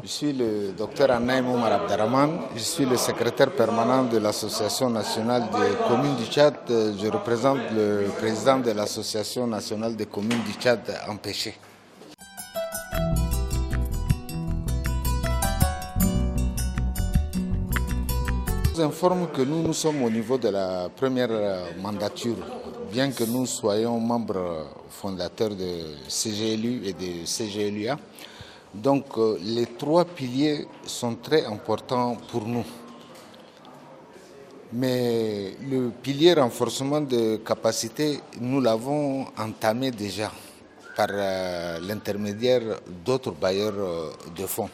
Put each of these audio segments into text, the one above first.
Je suis le docteur Anaïm Omar Abderrahmane, je suis le secrétaire permanent de l'Association nationale des communes du Tchad. Je représente le président de l'Association nationale des communes du Tchad empêchées. Je vous informe que nous sommes au niveau de la première mandature, bien que nous soyons membres fondateurs de CGLU et de CGLUA. Donc les trois piliers sont très importants pour nous. Mais le pilier renforcement de capacité, nous l'avons entamé déjà par l'intermédiaire d'autres bailleurs de fonds.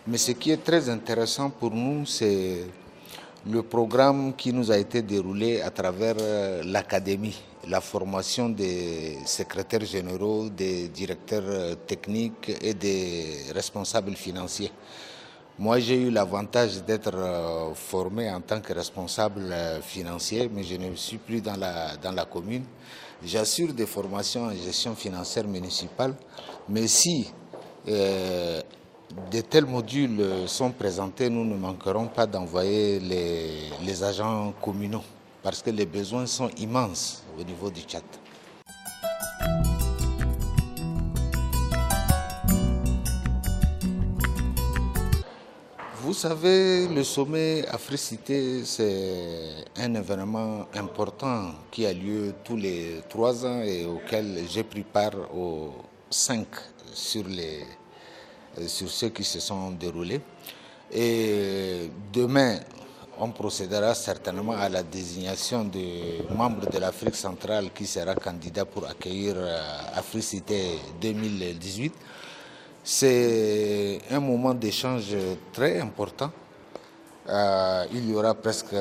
Mais ce qui est très intéressant pour nous, c'est le programme qui nous a été déroulé à travers l'académie, la formation des secrétaires généraux, des directeurs techniques et des responsables financiers. Moi, j'ai eu l'avantage d'être formé en tant que responsable financier, mais je ne suis plus dans la commune. J'assure des formations en gestion financière municipale, mais si de tels modules sont présentés, nous ne manquerons pas d'envoyer les agents communaux parce que les besoins sont immenses au niveau du Tchad. Vous savez, le sommet Africité, c'est un événement important qui a lieu tous les 3 ans et auquel j'ai pris part aux 5 sur ceux qui se sont déroulés. Et demain, on procédera certainement à la désignation de membres de l'Afrique centrale qui sera candidat pour accueillir Africité 2018. C'est un moment d'échange très important. Il y aura presque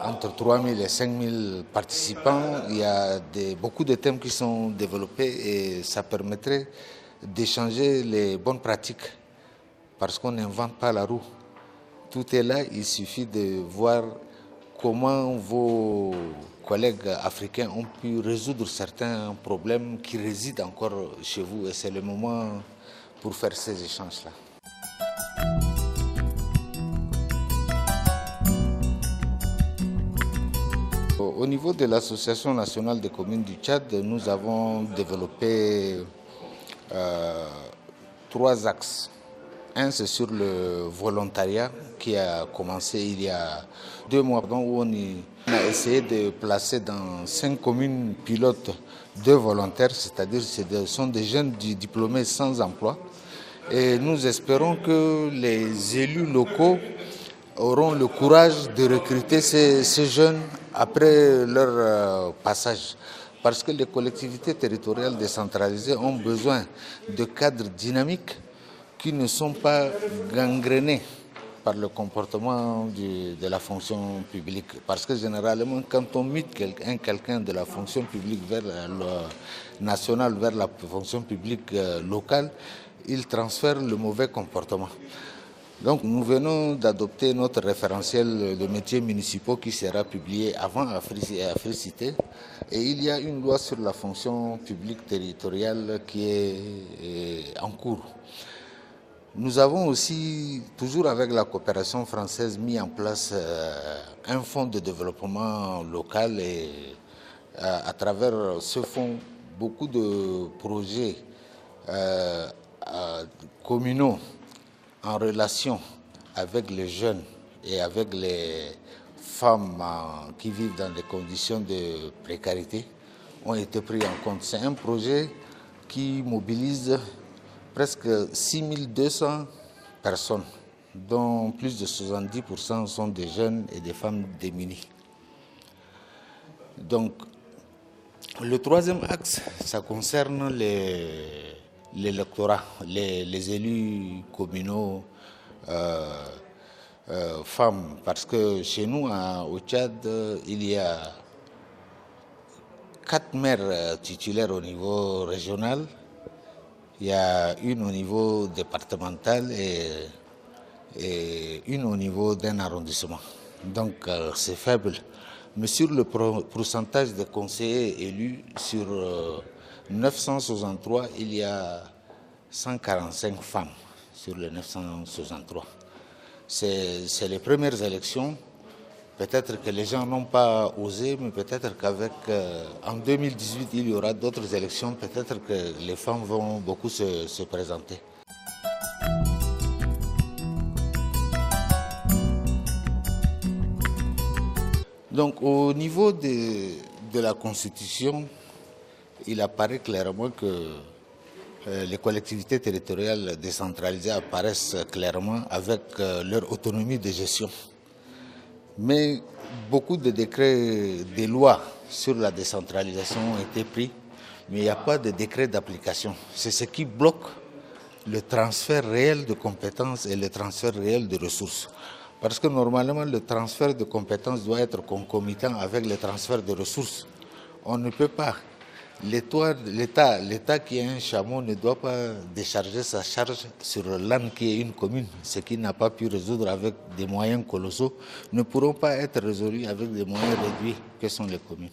entre 3 000 et 5 000 participants. Il y a beaucoup de thèmes qui sont développés et ça permettrait d'échanger les bonnes pratiques parce qu'on n'invente pas la roue. Tout est là, il suffit de voir comment vos collègues africains ont pu résoudre certains problèmes qui résident encore chez vous et c'est le moment pour faire ces échanges-là. Au niveau de l'Association nationale des communes du Tchad, nous avons développé 3 axes. Un, c'est sur le volontariat qui a commencé il y a 2 mois où on a essayé de placer dans 5 communes pilotes 2 volontaires, c'est-à-dire ce sont des jeunes diplômés sans emploi. Et nous espérons que les élus locaux auront le courage de recruter ces jeunes après leur passage. Parce que les collectivités territoriales décentralisées ont besoin de cadres dynamiques qui ne sont pas gangrénés par le comportement de la fonction publique. Parce que généralement, quand on mute quelqu'un de la fonction publique vers nationale vers la fonction publique locale, il transfère le mauvais comportement. Donc nous venons d'adopter notre référentiel de métiers municipaux qui sera publié avant Africité. Et il y a une loi sur la fonction publique territoriale qui est en cours. Nous avons aussi, toujours avec la coopération française, mis en place un fonds de développement local et à travers ce fonds, beaucoup de projets communaux en relation avec les jeunes et avec les femmes qui vivent dans des conditions de précarité ont été pris en compte. C'est un projet qui mobilise presque 6200 personnes, dont plus de 70% sont des jeunes et des femmes démunies. Donc, le 3e axe, ça concerne l'électorat, les élus communaux, femmes, parce que chez nous, au Tchad, il y a 4 maires titulaires au niveau régional. Il y a une au niveau départemental et une au niveau d'un arrondissement. Donc c'est faible. Mais sur le pourcentage de conseillers élus, sur 963, il y a 145 femmes. sur les 963. C'est les premières élections. Peut-être que les gens n'ont pas osé, mais peut-être qu'avec en 2018, il y aura d'autres élections. Peut-être que les femmes vont beaucoup se présenter. Donc au niveau de la Constitution, il apparaît clairement que les collectivités territoriales décentralisées apparaissent clairement avec leur autonomie de gestion. Mais beaucoup de décrets, des lois sur la décentralisation ont été pris, mais il n'y a pas de décret d'application. C'est ce qui bloque le transfert réel de compétences et le transfert réel de ressources. Parce que normalement, le transfert de compétences doit être concomitant avec le transfert de ressources. On ne peut pas. L'État qui est un chameau ne doit pas décharger sa charge sur l'âne qui est une commune. Ce qui n'a pas pu résoudre avec des moyens colossaux ne pourront pas être résolus avec des moyens réduits que sont les communes.